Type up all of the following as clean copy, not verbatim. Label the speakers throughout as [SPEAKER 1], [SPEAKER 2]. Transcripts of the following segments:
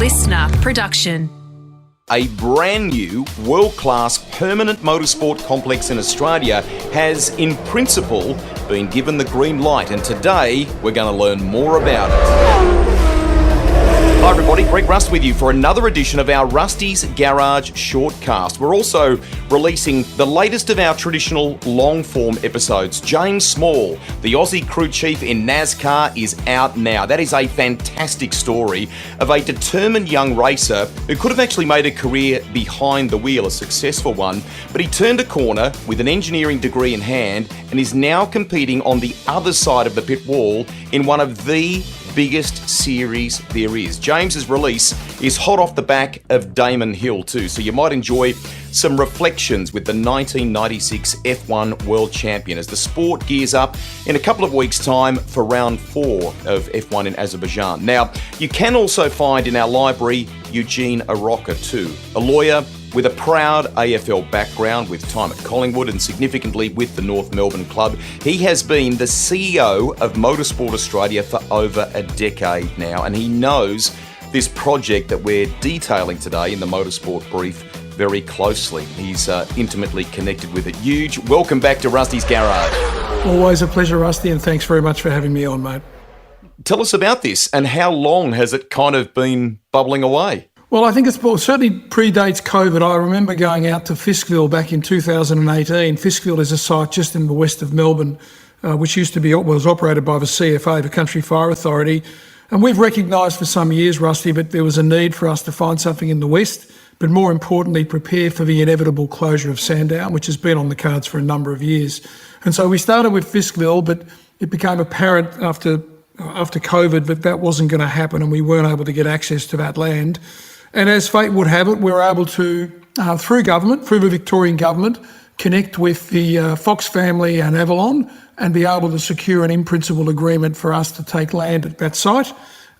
[SPEAKER 1] listener production.
[SPEAKER 2] A brand new world-class permanent motorsport complex in Australia has, in principle, been given the green light, and today we're going to learn more about it. Hi everybody, Greg Rust with you for another edition of our Rusty's Garage Shortcast. We're also releasing the latest of our traditional long-form episodes. James Small, the Aussie crew chief in NASCAR, is out now. That is a fantastic story of a determined young racer who could have actually made a career behind the wheel, a successful one, but he turned a corner with an engineering degree in hand and is now competing on the other side of the pit wall in one of the biggest series there is. James's release is hot off the back of Damon Hill too, so you might enjoy some reflections with the 1996 F1 World Champion as the sport gears up in a couple of weeks' time for round 4 of F1 in Azerbaijan. Now, you can also find in our library Eugene Arocca too, a lawyer with a proud AFL background with time at Collingwood and significantly with the North Melbourne club. He has been the CEO of Motorsport Australia for over a decade now, and he knows this project that we're detailing today in the Motorsport Brief very closely. He's intimately connected with it. Huge, welcome back to Rusty's Garage.
[SPEAKER 3] Always a pleasure, Rusty, and thanks very much for having me on, mate.
[SPEAKER 2] Tell us about this, and how long has it kind of been bubbling away?
[SPEAKER 3] Well, I think it certainly predates COVID. I remember going out to Fiskville back in 2018. Fiskville is a site just in the west of Melbourne, which was operated by the CFA, the Country Fire Authority. And we've recognised for some years, Rusty, that there was a need for us to find something in the west, but more importantly, prepare for the inevitable closure of Sandown, which has been on the cards for a number of years. And so we started with Fiskville, but it became apparent after COVID that wasn't going to happen and we weren't able to get access to that land. And as fate would have it, we were able to, through the Victorian government, connect with the Fox family and Avalon and be able to secure an in-principle agreement for us to take land at that site.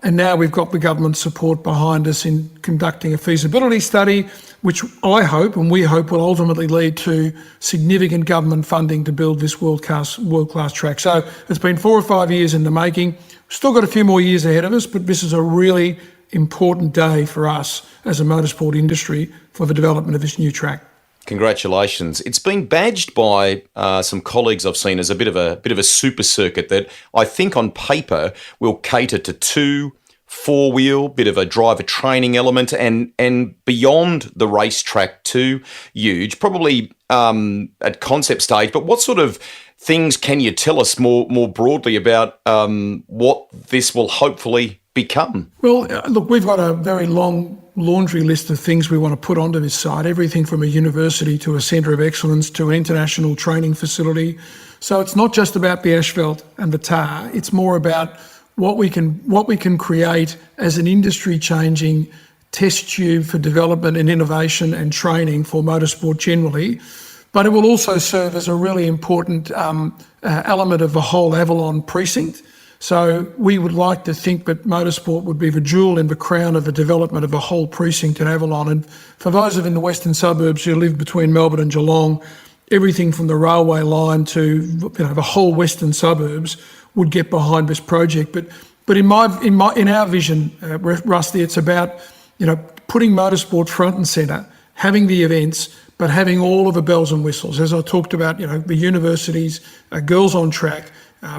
[SPEAKER 3] And now we've got the government support behind us in conducting a feasibility study, which I hope and we hope will ultimately lead to significant government funding to build this world-class track. So it's been 4 or 5 years in the making. Still got a few more years ahead of us, but this is a really important day for us as a motorsport industry for the development of this new track.
[SPEAKER 2] Congratulations. It's been badged by some colleagues I've seen as a bit of a super circuit that I think on paper will cater to 2 4-wheel, bit of a driver training element and beyond the racetrack too. Huge, probably at concept stage, but what sort of things can you tell us more broadly about what this will hopefully become?
[SPEAKER 3] Well, look, we've got a very long laundry list of things we want to put onto this site, everything from a university to a centre of excellence to an international training facility. So it's not just about the asphalt and the tar, it's more about what we can create as an industry-changing test tube for development and innovation and training for motorsport generally. But it will also serve as a really important element of the whole Avalon precinct. So we would like to think that motorsport would be the jewel in the crown of the development of a whole precinct in Avalon. And for those in the western suburbs who live between Melbourne and Geelong, everything from the railway line to the whole western suburbs would get behind this project. But in our vision, Rusty, it's about putting motorsport front and centre, having the events, but having all of the bells and whistles. As I talked about, the universities, girls on track,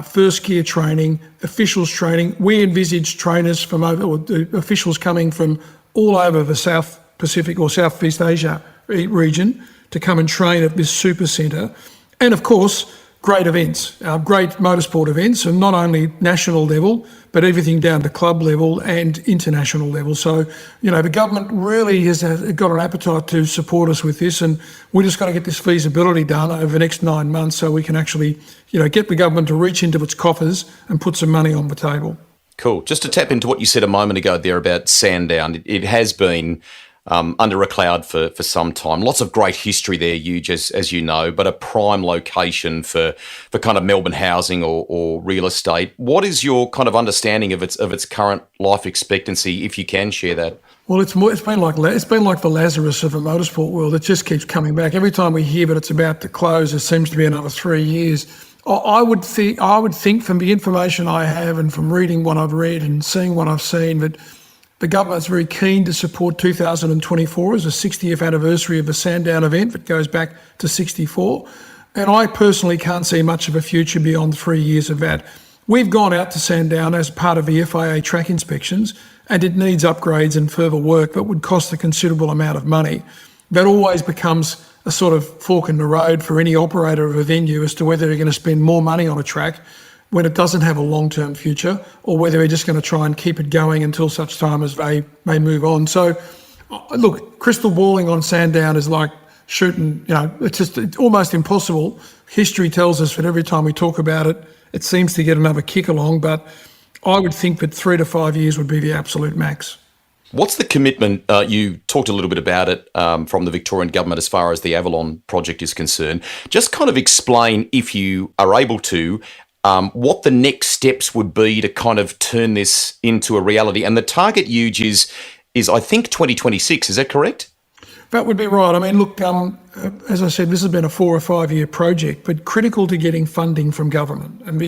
[SPEAKER 3] first gear training, officials training. We envisage trainers officials coming from all over the South Pacific or Southeast Asia region to come and train at this super centre. And of course, great events, great motorsport events, and not only national level, but everything down to club level and international level. So, the government really has got an appetite to support us with this, and we just got to get this feasibility done over the next 9 months so we can actually, get the government to reach into its coffers and put some money on the table.
[SPEAKER 2] Cool. Just to tap into what you said a moment ago there about Sandown, it has been under a cloud for some time. Lots of great history there, Huge, as you know, but a prime location for kind of Melbourne housing or real estate. What is your kind of understanding of its current life expectancy, if you can share that?
[SPEAKER 3] Well, it's been like the Lazarus of the motorsport world. It just keeps coming back. Every time we hear that it's about to close, it seems to be another 3 years. I would think from the information I have and from reading what I've read and seeing what I've seen that The government's very keen to support 2024 as a 60th anniversary of the Sandown event that goes back to 64. And I personally can't see much of a future beyond 3 years of that. We've gone out to Sandown as part of the FIA track inspections, and it needs upgrades and further work that would cost a considerable amount of money. That always becomes a sort of fork in the road for any operator of a venue as to whether they're going to spend more money on a track when it doesn't have a long-term future, or whether they're just going to try and keep it going until such time as they may move on. So, look, crystal balling on Sandown is like shooting, it's almost impossible. History tells us that every time we talk about it, it seems to get another kick along, but I would think that 3 to 5 years would be the absolute max.
[SPEAKER 2] What's the commitment? You talked a little bit about it from the Victorian government as far as the Avalon project is concerned. Just kind of explain, if you are able to, what the next steps would be to kind of turn this into a reality. And the target, Huge, is I think 2026. Is that correct?
[SPEAKER 3] That would be right. I mean, look, as I said, this has been a 4 or 5 year project, but critical to getting funding from government, and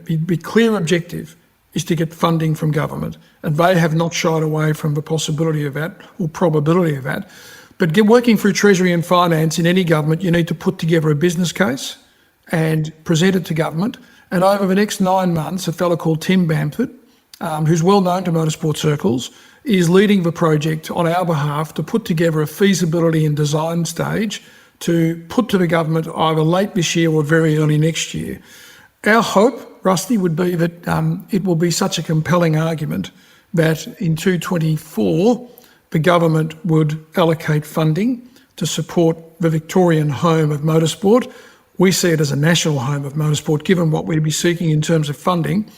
[SPEAKER 3] be clear objective is to get funding from government. And they have not shied away from the possibility of that or probability of that. But working through Treasury and Finance in any government, you need to put together a business case and present it to government. And over the next 9 months, a fellow called Tim Bamford, who's well known to motorsport circles, is leading the project on our behalf to put together a feasibility and design stage to put to the government either late this year or very early next year. Our hope, Rusty, would be that it will be such a compelling argument that in 2024, the government would allocate funding to support the Victorian home of motorsport. We see it as a national home of motorsport, given what we'd be seeking in terms of funding.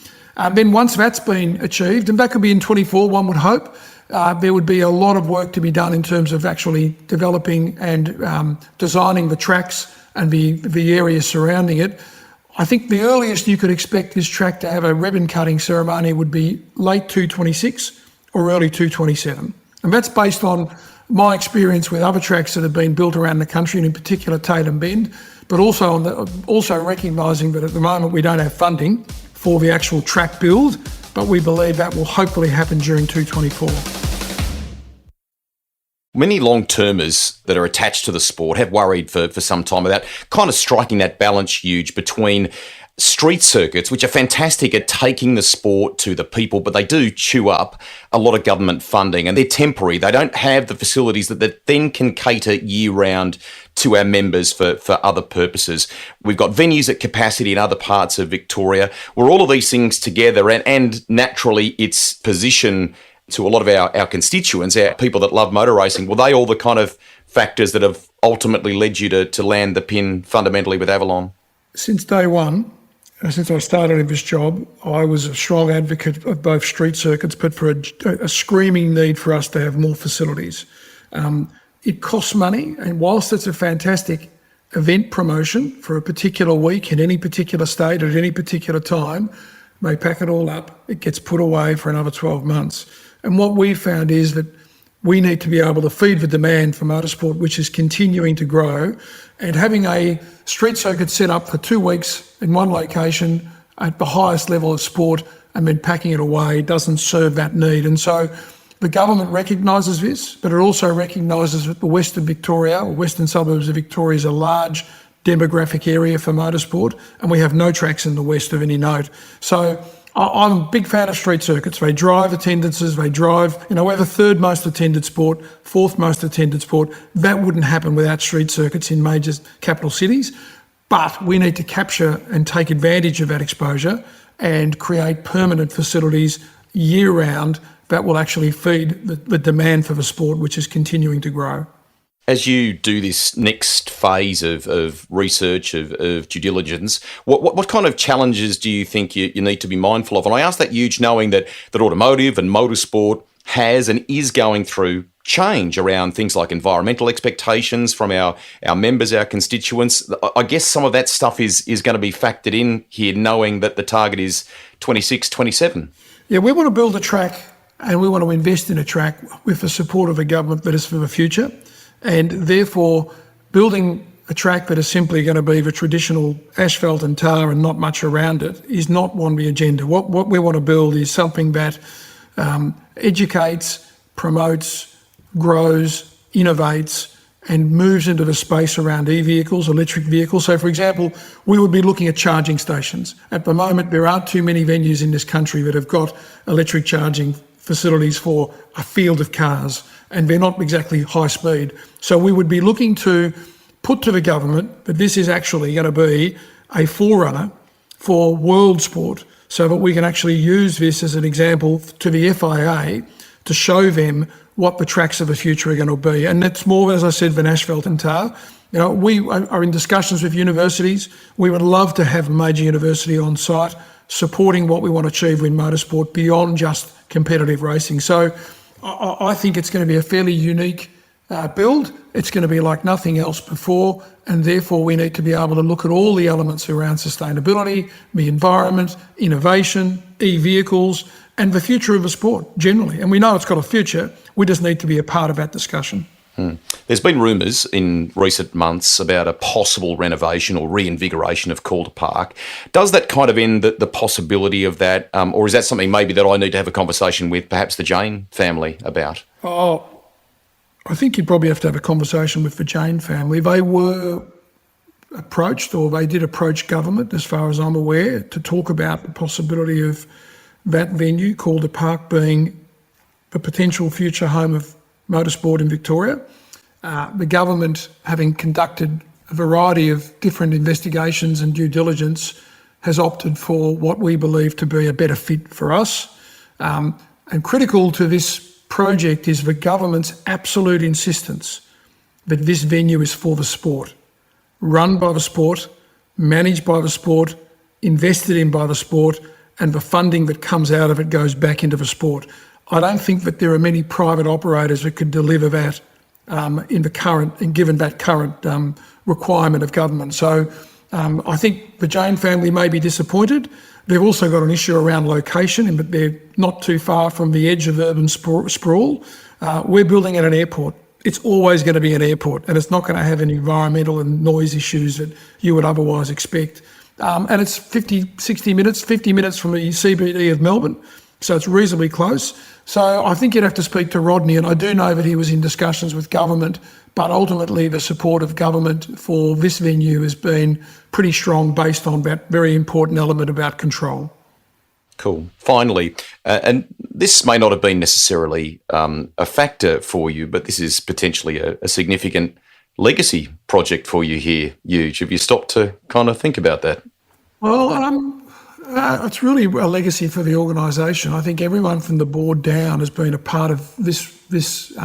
[SPEAKER 3] Then once that's been achieved, and that could be in 24, one would hope, there would be a lot of work to be done in terms of actually developing and designing the tracks and the area surrounding it. I think the earliest you could expect this track to have a ribbon cutting ceremony would be late 2026 or early 2027. And that's based on my experience with other tracks that have been built around the country, and in particular Tatum Bend, but also recognising that at the moment we don't have funding for the actual track build, but we believe that will hopefully happen during 2024.
[SPEAKER 2] Many long-termers that are attached to the sport have worried for some time about kind of striking that balance, Huge, between street circuits, which are fantastic at taking the sport to the people, but they do chew up a lot of government funding, and they're temporary. They don't have the facilities that then can cater year-round to our members for other purposes. We've got venues at capacity in other parts of Victoria, where all of these things together, and naturally its position to a lot of our constituents, our people that love motor racing, well, they all the kind of factors that have ultimately led you to land the pin fundamentally with Avalon?
[SPEAKER 3] Since day one, since I started in this job, I was a strong advocate of both street circuits, but for a screaming need for us to have more facilities. It costs money, and whilst it's a fantastic event promotion for a particular week in any particular state at any particular time, they pack it all up, it gets put away for another 12 months. And what we found is that we need to be able to feed the demand for motorsport, which is continuing to grow, and having a street circuit set up for 2 weeks in one location at the highest level of sport and then packing it away doesn't serve that need. And so the government recognises this, but it also recognises that the western Victoria, or western suburbs of Victoria, is a large demographic area for motorsport, and we have no tracks in the west of any note. So I'm a big fan of street circuits. They drive attendances, we're the third most attended sport, fourth most attended sport. That wouldn't happen without street circuits in major capital cities. But we need to capture and take advantage of that exposure and create permanent facilities year round that will actually feed the demand for the sport, which is continuing to grow.
[SPEAKER 2] As you do this next phase of research, of due diligence, what kind of challenges do you think you need to be mindful of? And I ask that, Huge, knowing that automotive and motorsport has and is going through change around things like environmental expectations from our members, our constituents. I guess some of that stuff is going to be factored in here, knowing that the target is 26, 27.
[SPEAKER 3] Yeah, we want to build a track and we want to invest in a track with the support of a government that is for the future. And therefore, building a track that is simply going to be the traditional asphalt and tar and not much around it is not on the agenda. What we want to build is something that educates promotes, grows, innovates, and moves into the space around e-vehicles, electric vehicles. So, for example, we would be looking at charging stations. At the moment, there aren't too many venues in this country that have got electric charging facilities for a field of cars, and they're not exactly high speed. So we would be looking to put to the government that this is actually going to be a forerunner for world sport, so that we can actually use this as an example to the FIA to show them what the tracks of the future are going to be. And it's more, as I said, than asphalt and tar. You know, we are in discussions with universities. We would love to have a major university on site supporting what we want to achieve in motorsport beyond just competitive racing. So I think it's going to be a fairly unique build. It's going to be like nothing else before, and therefore we need to be able to look at all the elements around sustainability, the environment, innovation, e-vehicles, and the future of the sport generally. And we know it's got a future. We just need to be a part of that discussion.
[SPEAKER 2] There's been rumours in recent months about a possible renovation or reinvigoration of Calder Park. Does that kind of end the possibility of that, or is that something maybe that I need to have a conversation with perhaps the Jane family about?
[SPEAKER 3] Oh, I think you'd probably have to have a conversation with the Jane family. They were approached, or they did approach government, as far as I'm aware, to talk about the possibility of that venue, Calder Park, being the potential future home of motorsport in Victoria. The government, having conducted a variety of different investigations and due diligence, has opted for what we believe to be a better fit for us. And critical to this project is the government's absolute insistence that this venue is for the sport, run by the sport, managed by the sport, invested in by the sport, and the funding that comes out of it goes back into the sport. I don't think that there are many private operators that could deliver that in the current, and given that current requirement of government. So I think the Jane family may be disappointed. They've also got an issue around location, in that they're not too far from the edge of urban sprawl. We're building at an airport. It's always going to be an airport, and it's not going to have any environmental and noise issues that you would otherwise expect. And it's 50 minutes from the CBD of Melbourne, so it's reasonably close. So I think you'd have to speak to Rodney, and I do know that he was in discussions with government, but ultimately the support of government for this venue has been pretty strong, based on that very important element about control.
[SPEAKER 2] Cool. Finally, and this may not have been necessarily a factor for you, but this is potentially a significant legacy project for you here, Huge. Have you stopped to kind of think about that?
[SPEAKER 3] Well, it's really a legacy for the organisation. I think everyone from the board down has been a part of this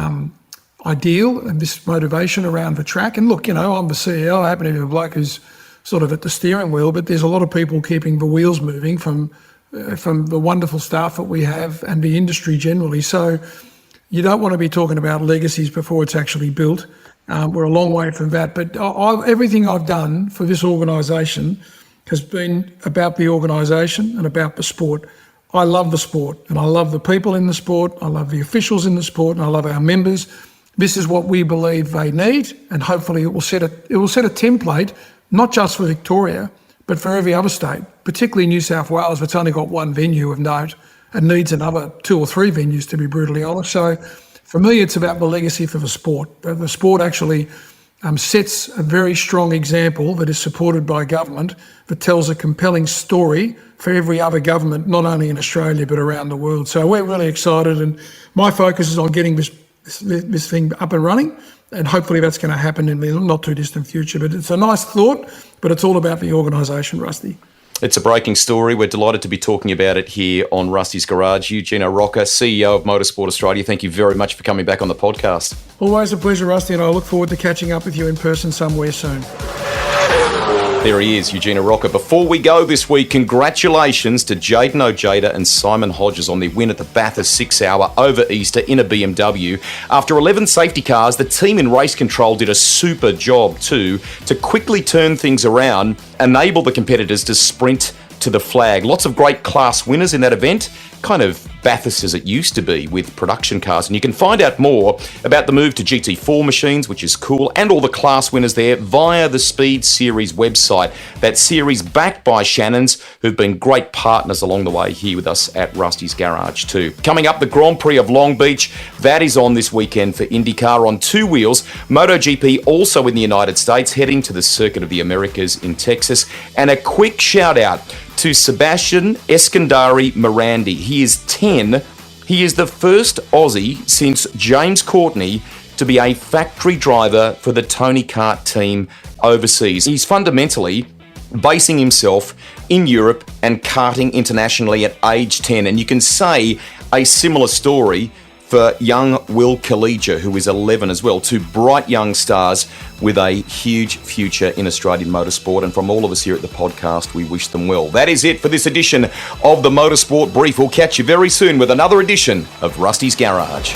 [SPEAKER 3] ideal and this motivation around the track. And look, you know, I'm the CEO. I happen to be the bloke who's sort of at the steering wheel, but there's a lot of people keeping the wheels moving from the wonderful staff that we have and the industry generally. So you don't want to be talking about legacies before it's actually built. We're a long way from that. But everything I've done for this organisation has been about the organisation and about the sport. I love the sport, and I love the people in the sport. I love the officials in the sport, and I love our members. This is what we believe they need, and hopefully it will set a template, not just for Victoria, but for every other state, particularly New South Wales, that's only got one venue of note and needs another 2 or 3 venues, to be brutally honest. So for me, it's about the legacy for the sport. The sport actually sets a very strong example that is supported by government, that tells a compelling story for every other government, not only in Australia but around the world. So we're really excited, and my focus is on getting this thing up and running, and hopefully that's going to happen in the not too distant future. But it's a nice thought, but it's all about the organisation, Rusty.
[SPEAKER 2] It's a breaking story. We're delighted to be talking about it here on Rusty's Garage. Eugene Arocca, CEO of Motorsport Australia, thank you very much for coming back on the podcast.
[SPEAKER 3] Always a pleasure, Rusty, and I look forward to catching up with you in person somewhere soon.
[SPEAKER 2] There he is, Eugene Arocca. Before we go this week, congratulations to Jaden Ojeda and Simon Hodges on their win at the Bathurst 6 Hour over Easter in a BMW. After 11 safety cars, the team in race control did a super job too to quickly turn things around, enable the competitors to sprint to the flag. Lots of great class winners in that event. Kind of Bathurst as it used to be with production cars. And you can find out more about the move to GT4 machines, which is cool, and all the class winners there via the Speed Series website. That series backed by Shannons, who've been great partners along the way here with us at Rusty's Garage too. Coming up, the Grand Prix of Long Beach. That is on this weekend for IndyCar on two wheels. MotoGP also in the United States, heading to the Circuit of the Americas in Texas. And a quick shout out to Sebastian Eskandari Morandi. He is 10. He is the first Aussie since James Courtney to be a factory driver for the Tony Kart team overseas. He's fundamentally basing himself in Europe and karting internationally at age 10. And you can say a similar story for young Will Kalija, who is 11 as well. Two bright young stars with a huge future in Australian motorsport. And from all of us here at the podcast, we wish them well. That is it for this edition of the Motorsport Brief. We'll catch you very soon with another edition of Rusty's Garage.